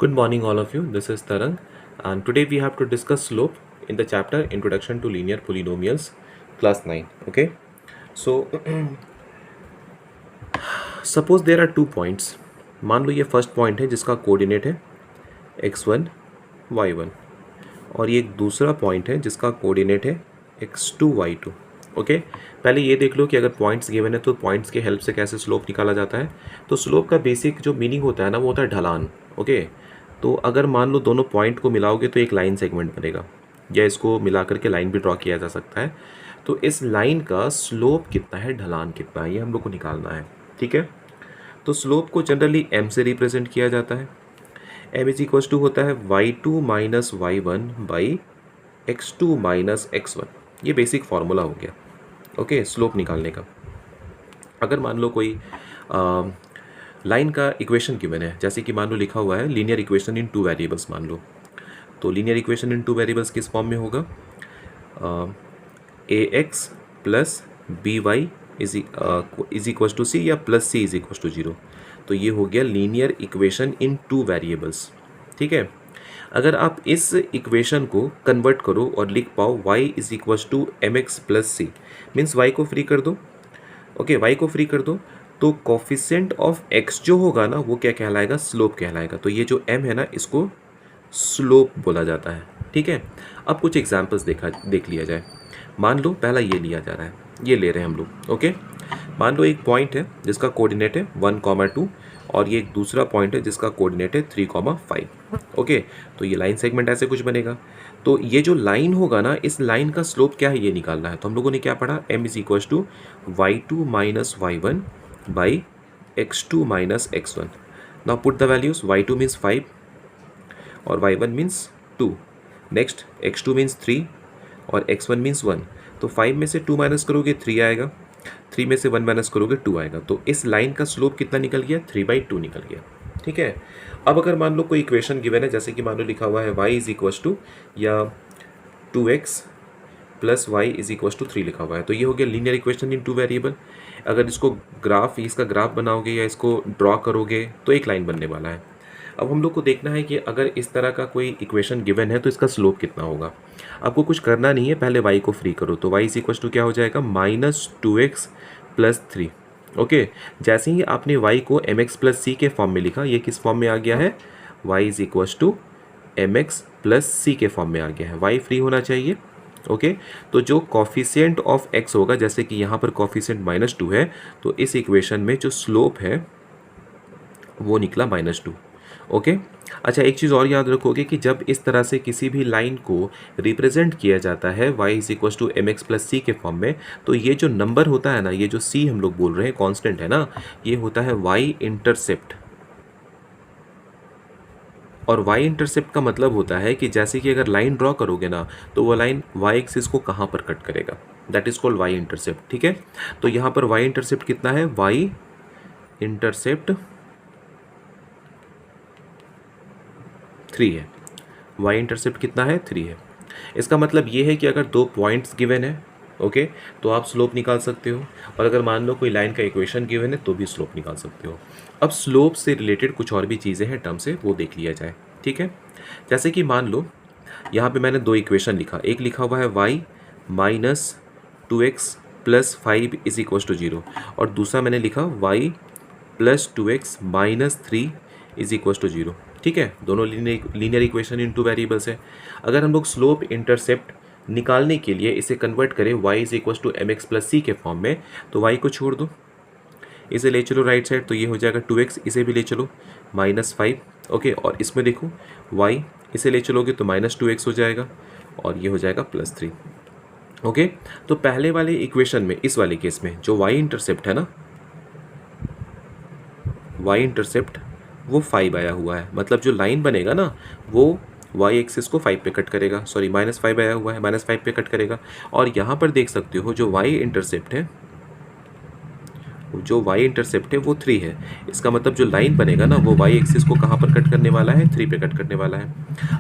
Good morning, all of you. This is Tarang, and today we have to discuss slope in the chapter Introduction to Linear Polynomials, class 9. Okay, so suppose there are 2 points. मान लो ये first point है जिसका coordinate है x1, y1 और ये एक दूसरा point है जिसका कोऑर्डिनेट है x2, y2. ओके पहले ये देख लो कि अगर पॉइंट्स गिवन है तो पॉइंट्स के हेल्प से कैसे स्लोप निकाला जाता है. तो स्लोप का बेसिक जो मीनिंग होता है ना वो होता है ढलान. ओके तो अगर मान लो दोनों पॉइंट को मिलाओगे तो एक लाइन सेगमेंट बनेगा, या इसको मिला करके लाइन भी ड्रॉ किया जा सकता है. तो इस लाइन का स्लोप कितना है, ढलान कितना है, ये हम लोग को निकालना है. ठीक है, तो स्लोप को जनरली m से रिप्रेजेंट किया जाता है. m इज इक्वल टू होता है y2 minus y1 by x2 minus x1. ये बेसिक फार्मूला हो गया. ओके स्लोप निकालने का. अगर मान लो कोई लाइन का इक्वेशन गिवन है, जैसे कि मान लो लिखा हुआ है लीनियर इक्वेशन इन 2 वेरिएबल्स मान लो. तो लीनियर इक्वेशन इन 2 वेरिएबल्स किस फॉर्म में होगा, ax plus b y is equal to c या plus c is equal to 0. तो ये हो गया लीनियर इक्वेशन इन 2 वेरिएबल्स. ठीक है, अगर आप इस इक्वेशन को कन्वर्ट करो और लिख पाओ y is equal to M x plus C, means y को फ्री कर दो. ओके y को फ्री कर दो तो कोफिशिएंट ऑफ x जो होगा ना वो क्या कहलाएगा, स्लोप कहलाएगा. तो ये जो m है ना इसको स्लोप बोला जाता है. ठीक है, अब कुछ एग्जांपल्स देख लिया जाए. मान लो पहला ये लिया जा रहा है, ये ले रहे हैं हम लोग. ओके मान लो एक पॉइंट है जिसका कोऑर्डिनेट है 1, 2 और ये एक दूसरा पॉइंट है जिसका कोऑर्डिनेट है 3, 5. ओके तो ये लाइन सेगमेंट ऐसे कुछ बनेगा. तो ये जो लाइन होगा ना इस लाइन का स्लोप क्या है ये निकालना है. तो हम लोगों ने क्या पढ़ा, m is equal to y2 minus y1 by x2 minus x1. Now put the values. y2 means 5 और y1 means 2. Next x2 means 3 और x1 मीन्स 1. तो 5 में से 2 माइनस करोगे 3 आएगा, 3 में से 1 माइनस करोगे 2 आएगा. तो इस लाइन का स्लोप कितना निकल गया, 3/2 निकल गया. ठीक है, अब अगर मान लो कोई इक्वेशन गिवन है, जैसे कि मान लो लिखा हुआ है y इज इक्वल टू या 2x plus y is equal to 3 लिखा हुआ है. तो ये हो गया लीनियर इक्वेशन इन 2 वेरिएबल. अगर इसको इसका ग्राफ बनाओगे या इसको ड्रॉ करोगे तो एक लाइन बनने वाला है. अब हम लोग को देखना है कि अगर इस तरह का कोई इक्वेशन गिवन है तो इसका स्लोप कितना होगा. आपको कुछ करना नहीं है, पहले y को फ्री करो. तो y इज इक्वल टू क्या हो जाएगा, माइनस 2x प्लस 3. ओके जैसे ही आपने y को mx प्लस सी के फॉर्म में लिखा, ये किस फॉर्म में आ गया है, y is equal to mx plus c के फॉर्म में आ गया है. y फ्री होना चाहिए. ओके तो जो कॉफिशिएंट ऑफ x होगा, जैसे कि यहाँ पर कॉफिशिएंट -2 है, तो इस इक्वेशन में जो स्लोप है वो निकला -2. ओके अच्छा एक चीज़ और याद रखोगे कि जब इस तरह से किसी भी लाइन को रिप्रेजेंट किया जाता है y is equal to M x plus c के फॉर्म में, तो ये जो नंबर होता है ना, ये जो c हम लोग बोल रहे हैं कांस्टेंट है ना, ये होता है y इंटरसेप्ट. और y इंटरसेप्ट का मतलब होता है कि जैसे कि अगर लाइन ड्रॉ करोगे ना तो वो लाइन y एक्सिस को कहाँ पर कट करेगा, that is called y intercept. ठीक है, तो यहाँ पर y इंटरसेप्ट कितना है, y इंटरसेप्ट 3 है. y इंटरसेप्ट कितना है, 3 है. इसका मतलब ये है कि अगर 2 पॉइंट्स गिवन है, ओके तो आप स्लोप निकाल सकते हो. और अगर मान लो कोई लाइन का इक्वेशन गिवन है तो भी स्लोप निकाल सकते हो. अब स्लोप से रिलेटेड कुछ और भी चीज़ें हैं टर्म से, वो देख लिया जाए. ठीक है, जैसे कि मान लो यहाँ पे मैंने 2 इक्वेशन लिखा, एक लिखा हुआ है y minus 2x plus 5 is equal to 0 और दूसरा मैंने लिखा y plus 2x minus 3 is equal to 0. ठीक है, दोनों लीनियर इक्वेशन इन 2 वेरिएबल्स है. अगर हम लोग स्लोप इंटरसेप्ट निकालने के लिए इसे कन्वर्ट करें y is equal to M x plus c के फॉर्म में, तो y को छोड़ दो, इसे ले चलो राइट साइड, तो ये हो जाएगा 2x, इसे भी ले चलो -5. ओके और इसमें देखो y इसे ले चलोगे तो -2x हो जाएगा और ये हो जाएगा +3. ओके तो पहले वाले इक्वेशन में, इस वाले केस में जो y इंटरसेप्ट है ना, y इंटरसेप्ट वो 5 आया हुआ है. मतलब जो लाइन बनेगा ना वो y एक्सिस को 5 पे कट करेगा, सॉरी -5 आया हुआ है, -5 पे कट करेगा. और यहाँ पर देख सकते हो जो y इंटरसेप्ट है वो 3 है. इसका मतलब जो लाइन बनेगा ना वो y एक्सिस को कहाँ पर कट करने वाला है, 3 पे कट करने वाला है.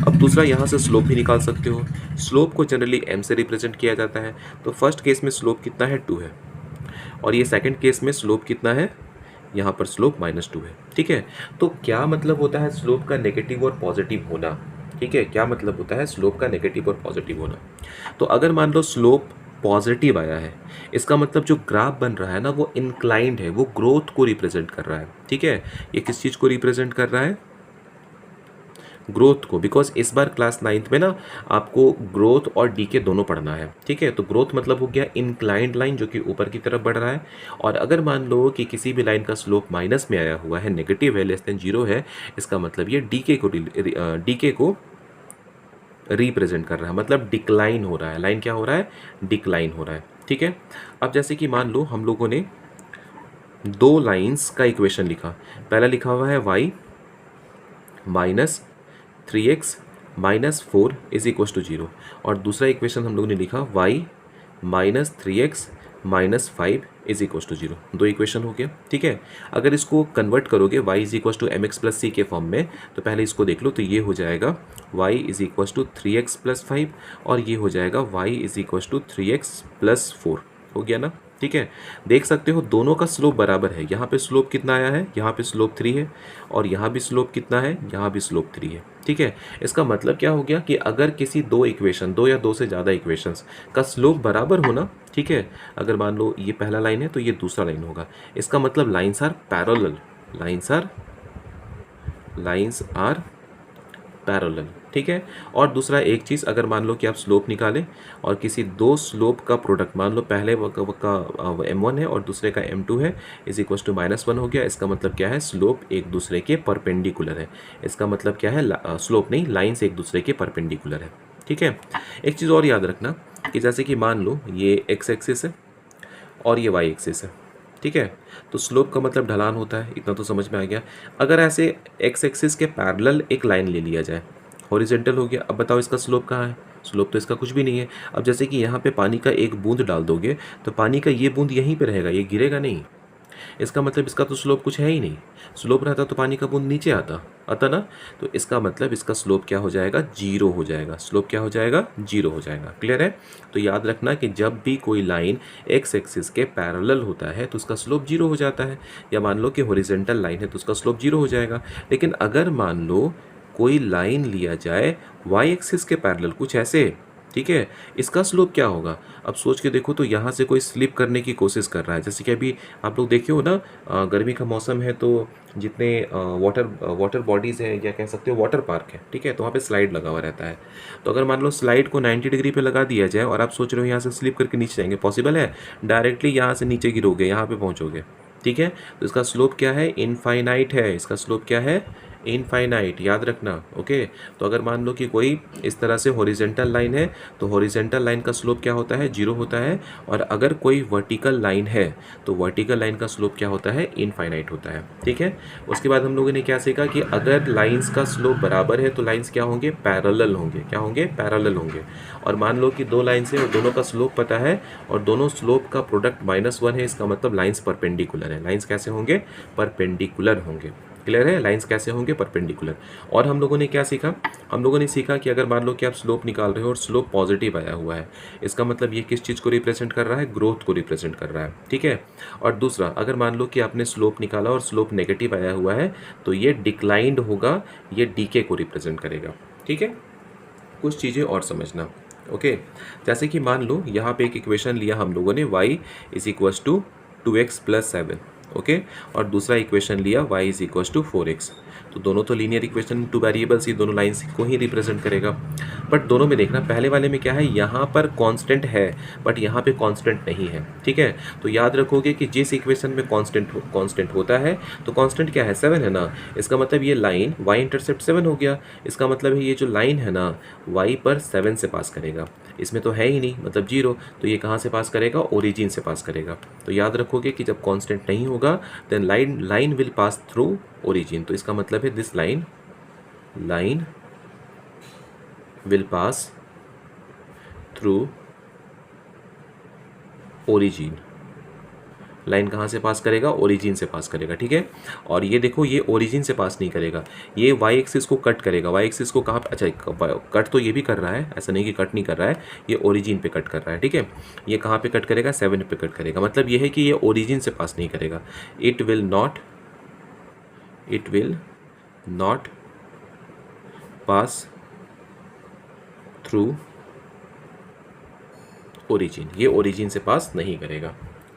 अब दूसरा यहाँ से स्लोप भी निकाल सकते हो. स्लोप को जनरली m से रिप्रेजेंट किया जाता है. तो फर्स्ट केस में स्लोप कितना है, 2 है और ये सेकंड केस में स्लोप कितना है, यहाँ पर स्लोप -2 है। ठीक है, तो क्या मतलब होता है स्लोप का नेगेटिव और पॉजिटिव होना? ठीक है, क्या मतलब होता है स्लोप का नेगेटिव और पॉजिटिव होना? तो अगर मान लो स्लोप पॉजिटिव आया है, इसका मतलब जो ग्राफ बन रहा है ना वो इंक्लाइंड है, वो ग्रोथ को रिप्रेजेंट कर रहा है। ठीक है, ये किस चीज़ को रिप्रेजेंट कर रहा है? ग्रोथ को, बिकॉज इस बार क्लास 9th में ना आपको ग्रोथ और डीके दोनों पढ़ना है। ठीक है, तो ग्रोथ मतलब हो गया इंक्लाइंड लाइन जो कि ऊपर की तरफ बढ़ रहा है, और अगर मान लो कि किसी भी लाइन का स्लोप माइनस में आया हुआ है, नेगेटिव है, लेस देन 0 है, इसका मतलब ये डीके को रिप्रेजेंट कर रहा है, मतलब डिक्लाइन हो रहा है। लाइन क्या हो रहा है? डिक्लाइन हो रहा है। ठीक है, अब जैसे कि मान लो हम लोगों ने दो लाइंस का इक्वेशन लिखा। पहला लिखा हुआ है y -3x -4 is equal to 0, और दूसरा इक्वेशन हम लोगों ने लिखा y -3x -5 is equal to 0। दो इक्वेशन हो गया। ठीक है, अगर इसको कन्वर्ट करोगे y is equal to mx plus c के फॉर्म में, तो पहले इसको देख लो, तो ये हो जाएगा y is equal to 3x plus 5, और ये हो जाएगा y is equal to 3x plus 4। हो गया ना? ठीक है, देख सकते हो दोनों का स्लोप बराबर है। यहाँ पे स्लोप कितना आया है? यहाँ पे स्लोप 3 है, और यहाँ भी स्लोप कितना है? यहाँ भी स्लोप 3 है। ठीक है, इसका मतलब क्या हो गया कि अगर किसी दो इक्वेशन, दो या दो से ज़्यादा इक्वेशंस का स्लोप बराबर होना, ठीक है, अगर मान लो ये पहला लाइन है तो ये दूसरा लाइन होगा, इसका मतलब lines are parallel, lines are parallel. ठीक है, और दूसरा एक चीज़, अगर मान लो कि आप स्लोप निकालें और किसी दो स्लोप का प्रोडक्ट, मान लो पहले का m1 है और दूसरे का m2 है, इज इक्व टू -1 हो गया, इसका मतलब क्या है? स्लोप एक दूसरे के परपेंडिकुलर है। इसका मतलब क्या है? स्लोप नहीं, लाइन्स एक दूसरे के परपेंडिकुलर है। ठीक है, एक चीज़ और याद रखना कि जैसे कि मान लो ये x एक्सिस है और ये y एक्सिस है। ठीक है, तो स्लोप का मतलब ढलान होता है, इतना तो समझ में आ गया। अगर ऐसे x एक्सिस के पैरेलल एक लाइन ले लिया जाए, हॉरिजेंटल हो गया, अब बताओ इसका स्लोप कहाँ है? स्लोप तो इसका कुछ भी नहीं है। अब जैसे कि यहाँ पे पानी का एक बूंद डाल दोगे, तो पानी का ये बूंद यहीं पे रहेगा, ये गिरेगा नहीं। इसका मतलब इसका तो स्लोप कुछ है ही नहीं। स्लोप रहता तो पानी का बूंद नीचे आता ना, तो इसका मतलब इसका स्लोप क्या हो जाएगा? 0 हो जाएगा। स्लोप क्या हो जाएगा? 0 हो जाएगा। क्लियर है? तो याद रखना कि जब भी कोई लाइन एक्स एक्सिस के पैरेलल होता है तो उसका स्लोप 0 हो जाता है, या मान लो कि हॉरिजॉन्टल लाइन है तो उसका स्लोप 0 हो जाएगा। लेकिन अगर मान लो कोई लाइन लिया जाए वाई एक्सिस के पैरेलल, कुछ ऐसे, ठीक है, इसका स्लोप क्या होगा? अब सोच के देखो, तो यहाँ से कोई स्लिप करने की कोशिश कर रहा है, जैसे कि अभी आप लोग देखे हो ना, गर्मी का मौसम है तो जितने वाटर बॉडीज़ हैं, या कह सकते हो वाटर पार्क है, ठीक है, तो वहाँ पे स्लाइड लगा हुआ रहता है। तो अगर मान लो स्लाइड को 90 डिग्री पे लगा दिया जाए और आप सोच रहे हो यहाँ से स्लिप करके नीचे जाएंगे, पॉसिबल है? डायरेक्टली यहाँ से नीचे गिरोगे, यहाँ पे पहुँचोगे। ठीक है, तो इसका स्लोप क्या है? इनफाइनाइट है। इसका स्लोप क्या है? इनफाइनाइट, याद रखना। ओके, तो अगर मान लो कि कोई इस तरह से हॉरिजेंटल लाइन है, तो हॉरिजेंटल लाइन का स्लोप क्या होता है? 0 होता है। और अगर कोई वर्टिकल लाइन है तो वर्टिकल लाइन का स्लोप क्या होता है? इनफाइनाइट होता है। ठीक है, उसके बाद हम लोगों ने क्या सीखा कि अगर लाइंस का स्लोप बराबर है तो लाइंस क्या होंगे? पैरेलल होंगे। क्या होंगे? पैरेलल होंगे। और मान लो कि दो लाइंस है और दोनों का स्लोप पता है, और दोनों स्लोप का प्रोडक्ट -1 है, इसका मतलब लाइंस परपेंडिकुलर है। लाइंस कैसे होंगे? परपेंडिकुलर होंगे। क्लियर है? लाइंस कैसे होंगे? परपेंडिकुलर। और हम लोगों ने क्या सीखा? हम लोगों ने सीखा कि अगर मान लो कि आप स्लोप निकाल रहे हो और स्लोप पॉजिटिव आया हुआ है, इसका मतलब ये किस चीज़ को रिप्रेजेंट कर रहा है? ग्रोथ को रिप्रेजेंट कर रहा है। ठीक है, और दूसरा, अगर मान लो कि आपने स्लोप निकाला और स्लोप नेगेटिव आया हुआ है, तो ये डिक्लाइंड होगा, ये डीके को रिप्रेजेंट करेगा। ठीक है, कुछ चीज़ें और समझना। ओके, जैसे कि मान लो यहाँ पे एक इक्वेशन लिया हम लोगों ने, y is equal to 2x plus 7। Okay, और दूसरा इक्वेशन लिया y is equal to 4x। तो दोनों तो लीनियर इक्वेशन, टू वेरिएबल्स ही, दोनों लाइंस को ही रिप्रेजेंट करेगा। बट दोनों में देखना, पहले वाले में क्या है? यहाँ पर कांस्टेंट है, बट यहाँ पे कांस्टेंट नहीं है। ठीक है, तो याद रखोगे कि जिस इक्वेशन में कांस्टेंट होता है, तो कांस्टेंट क्या है? 7 है ना। इसका मतलब ये लाइन y इंटरसेप्ट 7 हो गया। इसका मतलब है ये जो लाइन है ना, y पर 7 से पास करेगा। इसमें तो है ही नहीं, मतलब 0, तो ये कहाँ से पास करेगा? ओरिजिन से पास करेगा। तो याद रखोगे कि जब कांस्टेंट नहीं होगा, then line will pass through origin. तो इसका मतलब है this line will pass through origin. Line कहाँ से पास करेगा, ओरिजिन से पास करेगा, ठीक है। और ये देखो ये ओरिजिन से पास नहीं करेगा, ये वाई एक्सिस को कट करेगा। वाई एक्सिस को कहाँ पे, अच्छा कट तो ये भी कर रहा है, ऐसा नहीं कि कट नहीं कर रहा है, ये ओरिजिन पे कट कर रहा है, ठीक है। ये कहाँ पे कट करेगा, 7 पे कट करेगा। मतलब ये है कि ये ओरिजिन से पास नहीं करेगा। It will not pass through origin, ये ओरिजिन से पास नहीं करेगा।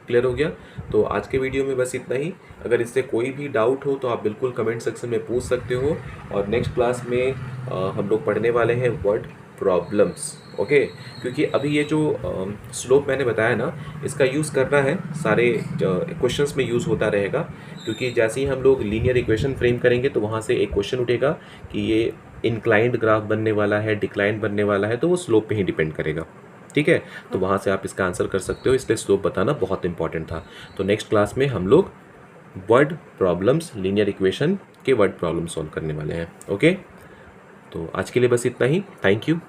क्लियर हो गया। तो आज के वीडियो में बस इतना ही। अगर इससे कोई भी डाउट हो तो आप बिल्कुल कमेंट सेक्शन में पूछ सकते हो। और नेक्स्ट क्लास में हम लोग पढ़ने वाले हैं वर्ड प्रॉब्लम्स, ओके। क्योंकि अभी ये जो स्लोप मैंने बताया ना, इसका यूज़ करना है, सारे क्वेश्चंस में यूज़ होता रहेगा। क्योंकि जैसे ही हम लोग लीनियर इक्वेशन फ्रेम करेंगे तो वहाँ से एक क्वेश्चन उठेगा कि ये इंक्लाइंड ग्राफ बनने वाला है, डिक्लाइन बनने वाला है, तो वो स्लोप पे ही डिपेंड करेगा, ठीक है। तो वहाँ से आप इसका आंसर कर सकते हो, इसलिए स्लोप बताना बहुत इंपॉर्टेंट था। तो नेक्स्ट क्लास में हम लोग वर्ड प्रॉब्लम्स, लीनियर इक्वेशन के वर्ड प्रॉब्लम सॉल्व करने वाले हैं, ओके। तो आज के लिए बस इतना ही। Thank you.